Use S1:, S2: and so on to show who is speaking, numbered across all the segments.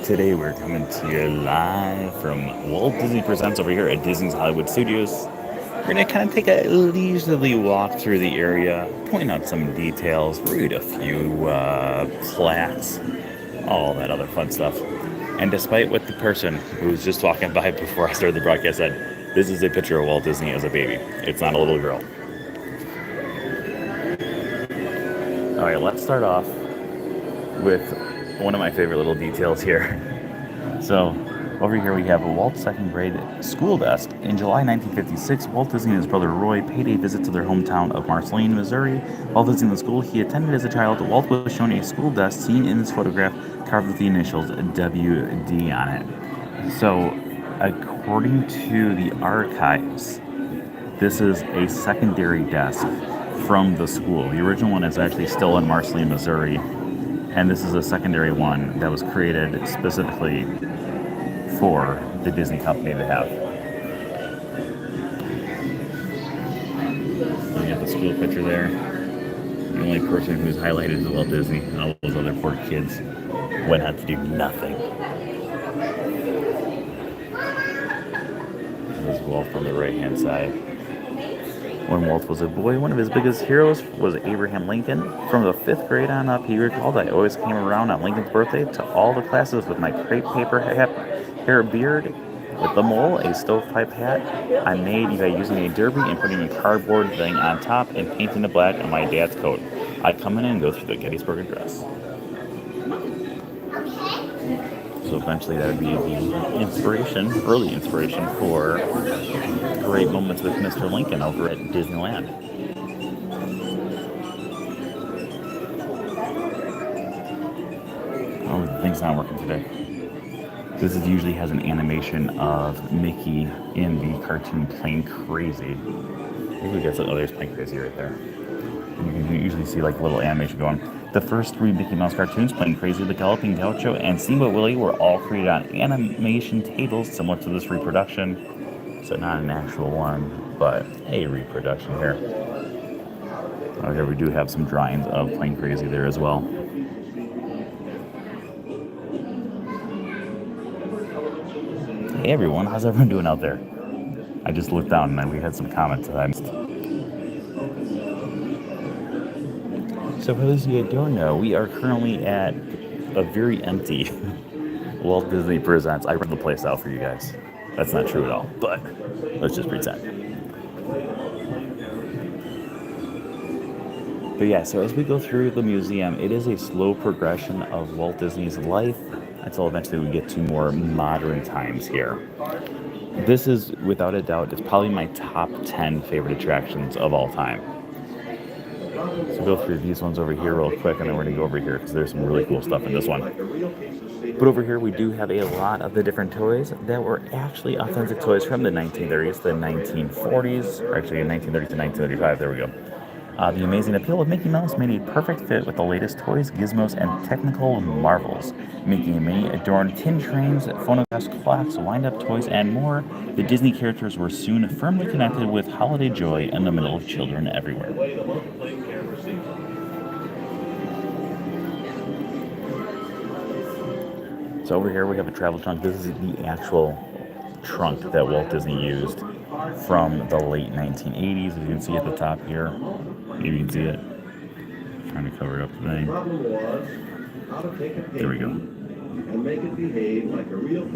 S1: Today we're coming to you live from Walt Disney Presents over here at Disney's Hollywood Studios. We're going to kind of take a leisurely walk through the area, point out some details, read a few plaques, all that other fun stuff. And despite what the person who was just walking by before I started the broadcast said, this is a picture of Walt Disney as a baby. It's not a little girl. All right, let's start off with one of my favorite little details here. So, over here we have a Walt's second grade school desk. In July 1956, Walt Disney and his brother Roy paid a visit to their hometown of Marceline, Missouri. While visiting the school he attended as a child, Walt was shown a school desk seen in this photograph carved with the initials WD on it. So, according to the archives, this is a secondary desk from the school. The original one is actually still in Marceline, Missouri, and this is a secondary one that was created specifically for the Disney company to have. So you have the school picture there. The only person who's highlighted is Walt Disney, and all those other poor kids went out to do nothing. There's Walt on the right-hand side. When Walt was a boy, one of his biggest heroes was Abraham Lincoln. From the 5th grade on up, he recalled, I always came around on Lincoln's birthday to all the classes with my crepe paper hair beard, with the mole, a stovepipe hat I made by using a derby and putting a cardboard thing on top and painting the black on my dad's coat. I'd come in and go through the Gettysburg Address. So eventually that would be the early inspiration for great moments with Mr. Lincoln over at Disneyland. Oh, the thing's not working today. This usually has an animation of Mickey in the cartoon Plain Crazy. Maybe we got some, there's Plain Crazy right there. And you can usually see like a little animation going. The first 3 Mickey Mouse cartoons, Plain Crazy, The Galloping Gaucho, and Steamboat Willie, were all created on animation tables similar to this reproduction. So not an actual one, but a reproduction here. Here we do have some drawings of Plain Crazy there as well. Hey everyone, how's everyone doing out there? I just looked down and we had some comments that I missed. So for those of you who don't know, we are currently at a very empty Walt Disney Presents. I rent the place out for you guys. That's not true at all, but let's just pretend. But yeah, so as we go through the museum, it is a slow progression of Walt Disney's life until eventually we get to more modern times here. This is, without a doubt, it's probably my top 10 favorite attractions of all time. So go through these ones over here real quick, and then we're going to go over here because there's some really cool stuff in this one. But over here we do have a lot of the different toys that were actually authentic toys from the 1930s, the 1940s, or actually 1930 to 1935, there we go. The amazing appeal of Mickey Mouse made a perfect fit with the latest toys, gizmos, and technical marvels. Mickey and Minnie adorned tin trains, phonographs, clocks, wind-up toys, and more. The Disney characters were soon firmly connected with holiday joy in the middle of children everywhere. So over here we have a travel trunk. This is the actual trunk that Walt Disney used from the late 1980s. As you can see at the top here, maybe you can see it. I'm trying to cover it up today. There we go.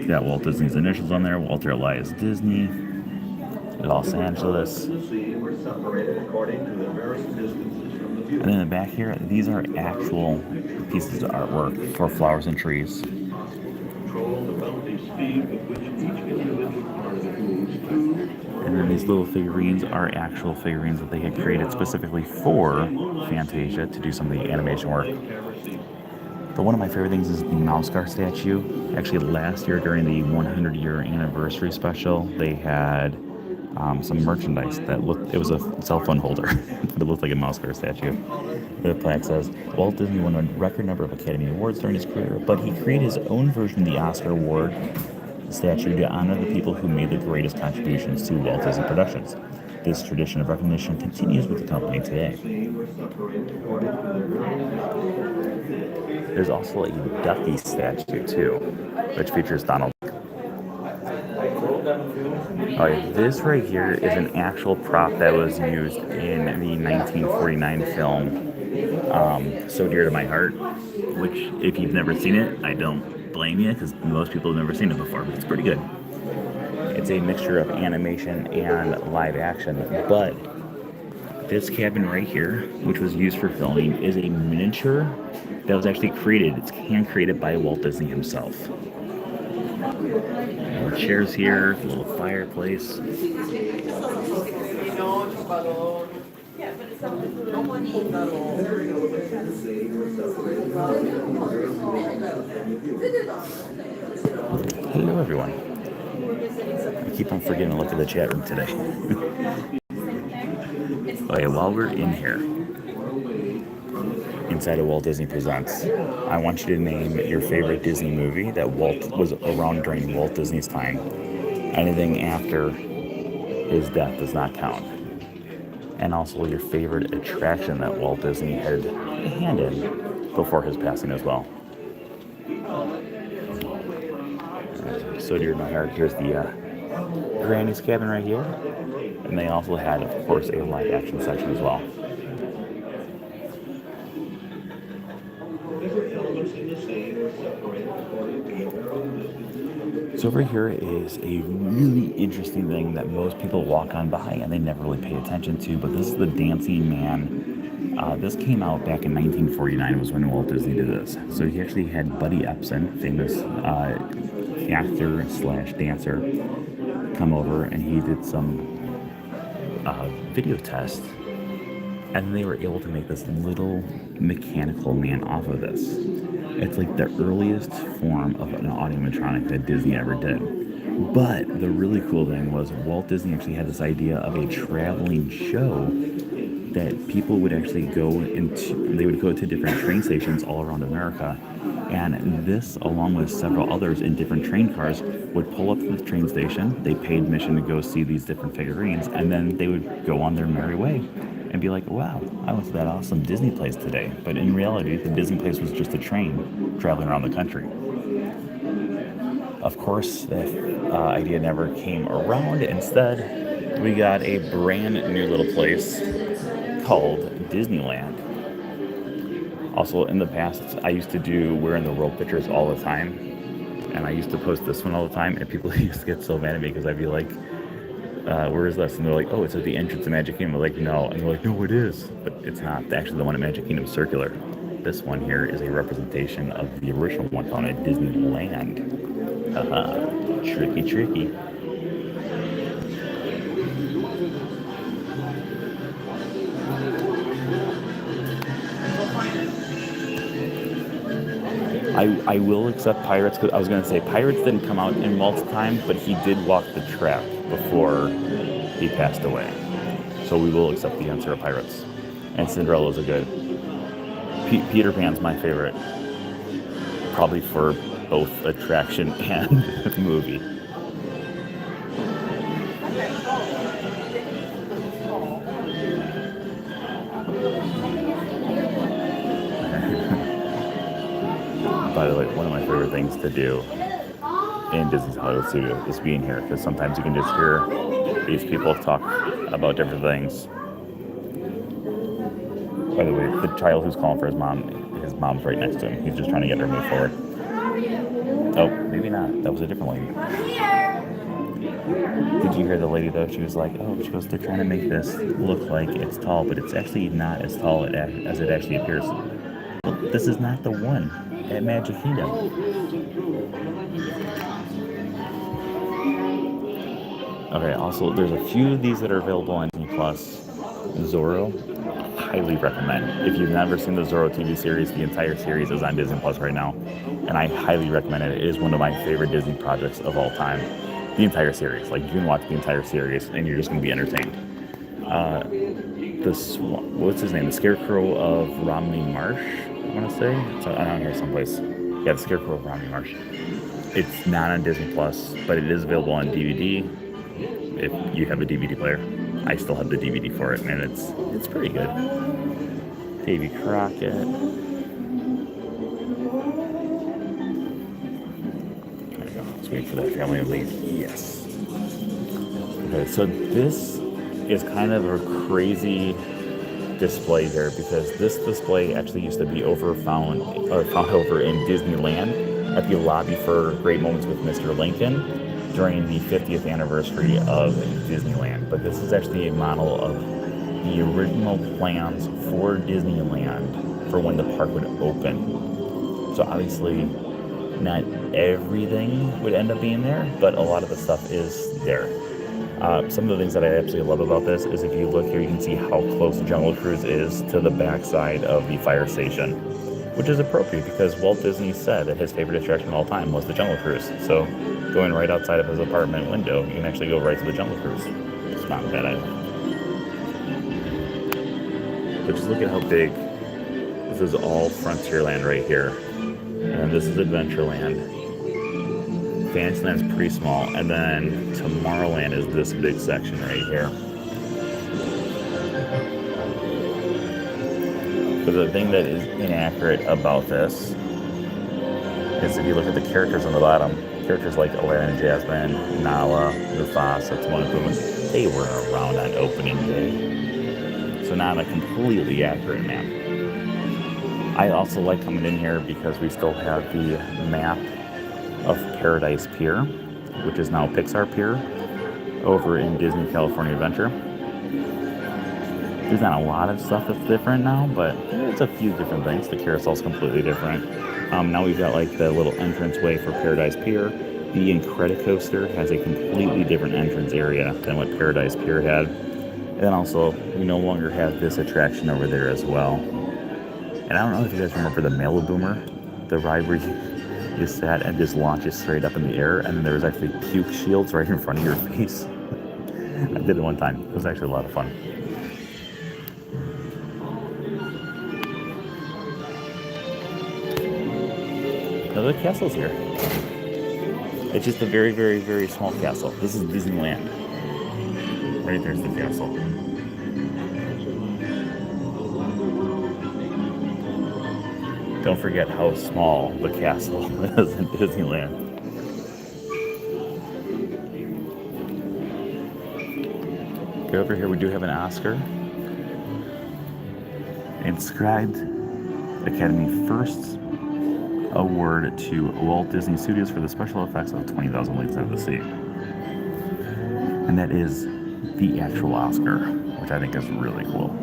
S1: Got Walt Disney's initials on there. Walter Elias Disney, Los Angeles. And in the back here, these are actual pieces of artwork for flowers and trees. And then these little figurines are actual figurines that they had created specifically for Fantasia to do some of the animation work. But one of my favorite things is the mouse car statue. Actually, last year during the 100-year anniversary special, they had some merchandise that looked, it was a cell phone holder, but it looked like a mouse car statue. The plaque says, Walt Disney won a record number of Academy Awards during his career, but he created his own version of the Oscar Award statue to honor the people who made the greatest contributions to Walt Disney Productions. this tradition of recognition continues with the company today. There's also a Ducky statue too, which features Donald. Alright, this right here is an actual prop that was used in the 1949 film So Dear to My Heart, which if you've never seen it, I don't blame you because most people have never seen it before, but it's pretty good. It's a mixture of animation and live action, but this cabin right here, which was used for filming, is a miniature that was actually created. It's hand created by Walt Disney himself. More chairs here, a little fireplace. Hello, everyone. I keep on forgetting to look at the chat room today. Okay, while we're in here, inside of Walt Disney Presents, I want you to name your favorite Disney movie that was around during Walt Disney's time. Anything after his death does not count. And also your favorite attraction that Walt Disney had a hand in before his passing as well. So dear to my heart, here's the Granny's cabin right here. And they also had, of course, a live action section as well. So over here is a really interesting thing that most people walk on by and they never really pay attention to, but this is the Dancing Man. This came out back in 1949 was when Walt Disney did this. So he actually had Buddy Epson, famous actor slash dancer, come over and he did some video test, and they were able to make this little mechanical man off of this. It's like the earliest form of an animatronic that Disney ever did. But the really cool thing was Walt Disney actually had this idea of a traveling show that people would actually go into. They would go to different train stations all around America, and this, along with several others in different train cars, would pull up to the train station. They paid admission to go see these different figurines, and then they would go on their merry way and be like, wow, I went to that awesome Disney place today. But in reality, the Disney place was just a train traveling around the country. Of course, the idea never came around. Instead, we got a brand new little place called Disneyland. Also, in the past, I used to do We're in the World pictures all the time, and I used to post this one all the time, and people used to get so mad at me because I'd be like, where is this? And they're like, oh, it's at the entrance of Magic Kingdom. I'm like, no. And they're like, no, it is. But it's not. Actually, the one at Magic Kingdom is circular. This one here is a representation of the original one found at Disneyland. Haha, tricky, tricky. I will accept Pirates, because I was going to say Pirates didn't come out in Walt's time, but he did walk the track before he passed away. So we will accept the answer of Pirates. And Cinderella's a good. Peter Pan's my favorite. Probably for both attraction and movie. By the way, one of my favorite things to do in Disney's Hollywood Studio is being here, because sometimes you can just hear these people talk about different things. By the way, the child who's calling for his mom's right next to him. He's just trying to get her to move forward. Oh, maybe not. That was a different lady. Did you hear the lady though? She was like, oh, she goes, they're trying to make this look like it's tall, but it's actually not as tall as it actually appears. Well, this is not the one at Magic Kingdom. Okay, also, there's a few of these that are available on Disney Plus. Zorro, highly recommend. If you've never seen the Zorro TV series, the entire series is on Disney Plus right now, and I highly recommend it. It is one of my favorite Disney projects of all time. The entire series, like you can watch the entire series, and you're just going to be entertained. What's his name? The Scarecrow of Romney Marsh, I want to say. It's around here someplace. Yeah, the Scarecrow of Romney Marsh. It's not on Disney Plus, but it is available on DVD if you have a DVD player. I still have the DVD for it, and it's pretty good. Davy Crockett. There we go. Let's wait for that family to leave. Yes. Okay, so this is kind of a crazy display here because this display actually used to be found over in Disneyland at the lobby for Great Moments with Mr. Lincoln during the 50th anniversary of Disneyland. But this is actually a model of the original plans for Disneyland for when the park would open. So obviously not everything would end up being there, but a lot of the stuff is there. Some of the things that I absolutely love about this is if you look here, you can see how close Jungle Cruise is to the backside of the fire station, which is appropriate because Walt Disney said that his favorite attraction of all time was the Jungle Cruise. So going right outside of his apartment window, you can actually go right to the Jungle Cruise. It's not a bad idea. But just look at how big. This is all Frontierland right here. And this is Adventureland. Fantasyland's pretty small, and then Tomorrowland is this big section right here. But the thing that is inaccurate about this is if you look at the characters on the bottom, characters like Aladdin and Jasmine, Nala, Mufasa, Timon and Pumbaa, they were around on opening day. So not a completely accurate map. I also like coming in here because we still have the map of Paradise Pier, which is now Pixar Pier, over in Disney California Adventure. There's not a lot of stuff that's different now, but it's a few different things. The carousel's completely different. Now we've got like the little entranceway for Paradise Pier. The Incredicoaster has a completely different entrance area than what Paradise Pier had. And then also, we no longer have this attraction over there as well. And I don't know if you guys remember the Maliboomer, the ride where you sat and just launches straight up in the air, and then there was actually puke shields right in front of your face. I did it one time. It was actually a lot of fun. Another castle's here. It's just a very, very, very small castle. This is Disneyland. Right there's the castle. Don't forget how small the castle is in Disneyland. Go over here, we do have an Oscar. Inscribed Academy First Award to Walt Disney Studios for the special effects of 20,000 Leagues Under the Sea. And that is the actual Oscar, which I think is really cool.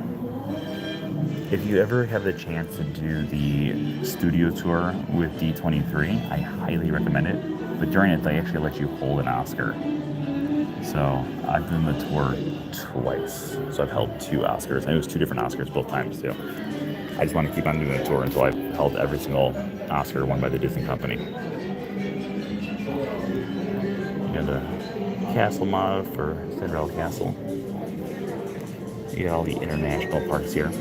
S1: If you ever have the chance to do the studio tour with D23, I highly recommend it. But during it, they actually let you hold an Oscar. So I've done the tour twice. So I've held 2 Oscars. And it was 2 different Oscars both times too. I just want to keep on doing the tour until I've held every single Oscar won by the Disney company. You got the castle mod for Cinderella Castle. You got all the international parks here.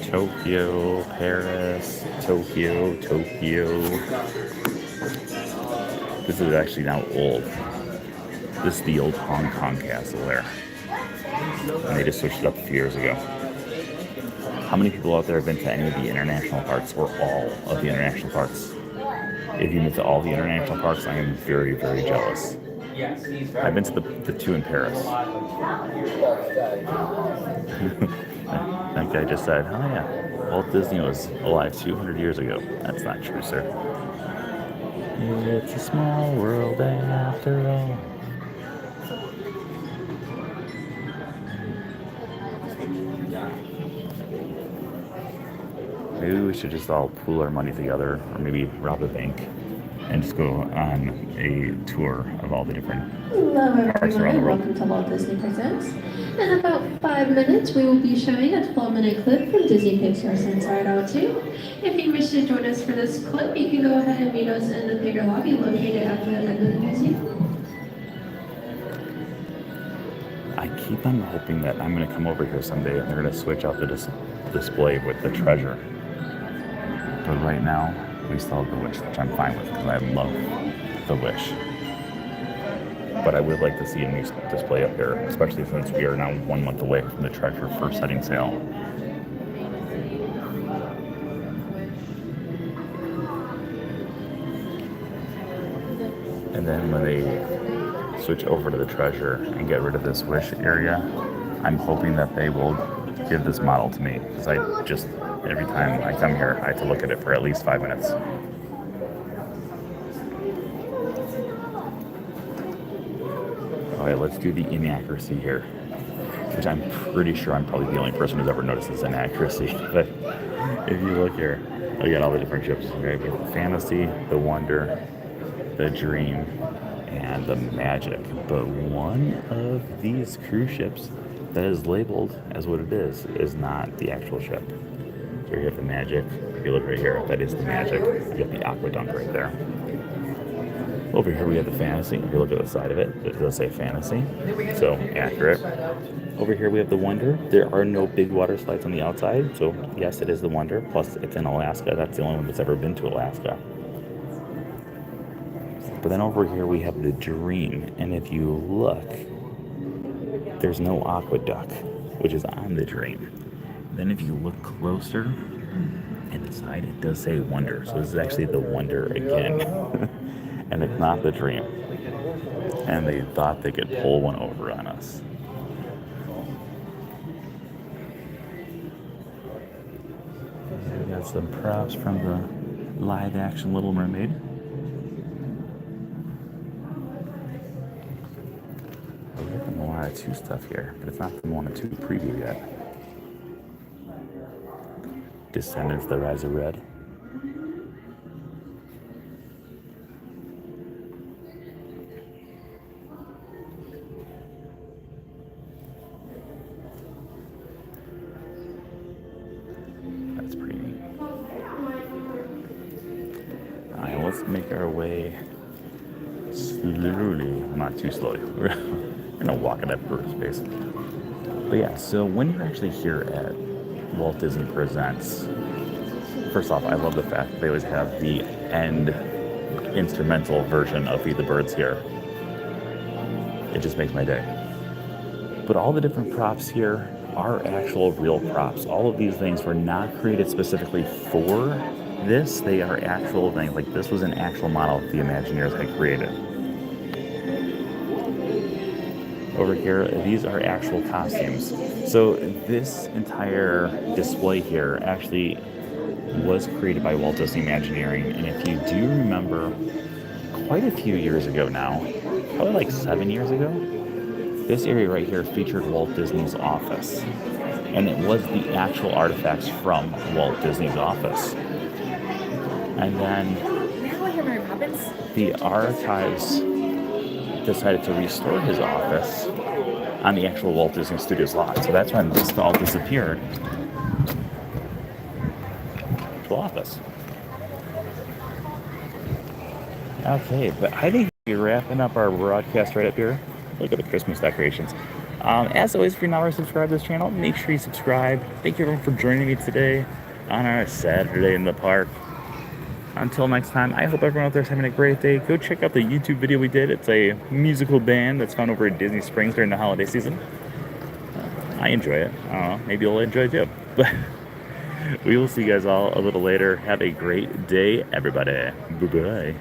S1: Tokyo, Paris, Tokyo. This is actually now old. This is the old Hong Kong castle there. And they just switched it up a few years ago. How many people out there have been to any of the international parks or all of the international parks? If you've been to all the international parks, I am very, very jealous. I've been to the 2 in Paris. That guy just said, oh yeah, Walt Disney was alive 200 years ago. That's not true, sir. It's a small world after all. Maybe we should just all pool our money together, or maybe rob a bank, and just go on a tour of all the different parks around the world.
S2: Welcome to Walt Disney Presents. In about 5 minutes, we will be showing a 12-minute clip from Disney Pixar's Inside Out 2. If you wish to join us for this clip, you can go ahead and meet us in the theater lobby located at the end of the museum.
S1: I keep on hoping that I'm going to come over here someday and they're going to switch out the display with the treasure. But right now, we still have the Wish, which I'm fine with because I love the Wish. but I would like to see a new display up here, especially since we are now 1 month away from the Treasure first setting sale. And then when they switch over to the Treasure and get rid of this Wish area, I'm hoping that they will give this model to me, because every time I come here, I have to look at it for at least 5 minutes. All right, let's do the inaccuracy here, which I'm pretty sure I'm probably the only person who's ever noticed this inaccuracy. But if you look here, we got all the different ships. Okay, we have the Fantasy, the Wonder, the Dream, and the Magic. But one of these cruise ships that is labeled as what it is not the actual ship. So you have the Magic. If you look right here, that is the Magic. You got the Aquadunk right there. Over here we have the Fantasy. If you look at the side of it, it does say Fantasy, so accurate. Over here we have the Wonder. There are no big water slides on the outside, so yes, it is the Wonder. Plus, it's in Alaska. That's the only one that's ever been to Alaska. But then over here we have the Dream, and if you look, there's no Aqueduct, which is on the Dream. Then if you look closer inside, it does say Wonder. So this is actually the Wonder again. And it's not the Dream. And they thought they could pull one over on us. We got some props from the live action Little Mermaid. We got the Moana 2 stuff here, but it's not the Moana 2 preview yet. Descendants, The Rise of Red. That's pretty neat. Alright, let's make our way slowly, not too slowly. We're gonna walk at that first pace. But yeah, so when you're actually here at Walt Disney Presents, first off, I love the fact that they always have the end instrumental version of Feed the Birds here. It just makes my day. But all the different props here are actual real props. All of these things were not created specifically for this. They are actual things. Like this was an actual model the Imagineers had created. Over here, these are actual costumes. So this entire display here actually was created by Walt Disney Imagineering. And if you do remember, quite a few years ago now, probably like 7 years ago, this area right here featured Walt Disney's office. And it was the actual artifacts from Walt Disney's office. And then the archives decided to restore his office on the actual Walt Disney Studios lot. So that's when this all disappeared. Actual office. Okay, but I think we're wrapping up our broadcast right up here. Look at the Christmas decorations. As always, if you're not already subscribed to this channel, make sure you subscribe. Thank you everyone for joining me today on our Saturday in the park. Until next time, I hope everyone out there is having a great day. Go check out the YouTube video we did. It's a musical band that's found over at Disney Springs during the holiday season. I enjoy it. I don't know, maybe you'll enjoy it too. But we will see you guys all a little later. Have a great day, everybody. Bye-bye.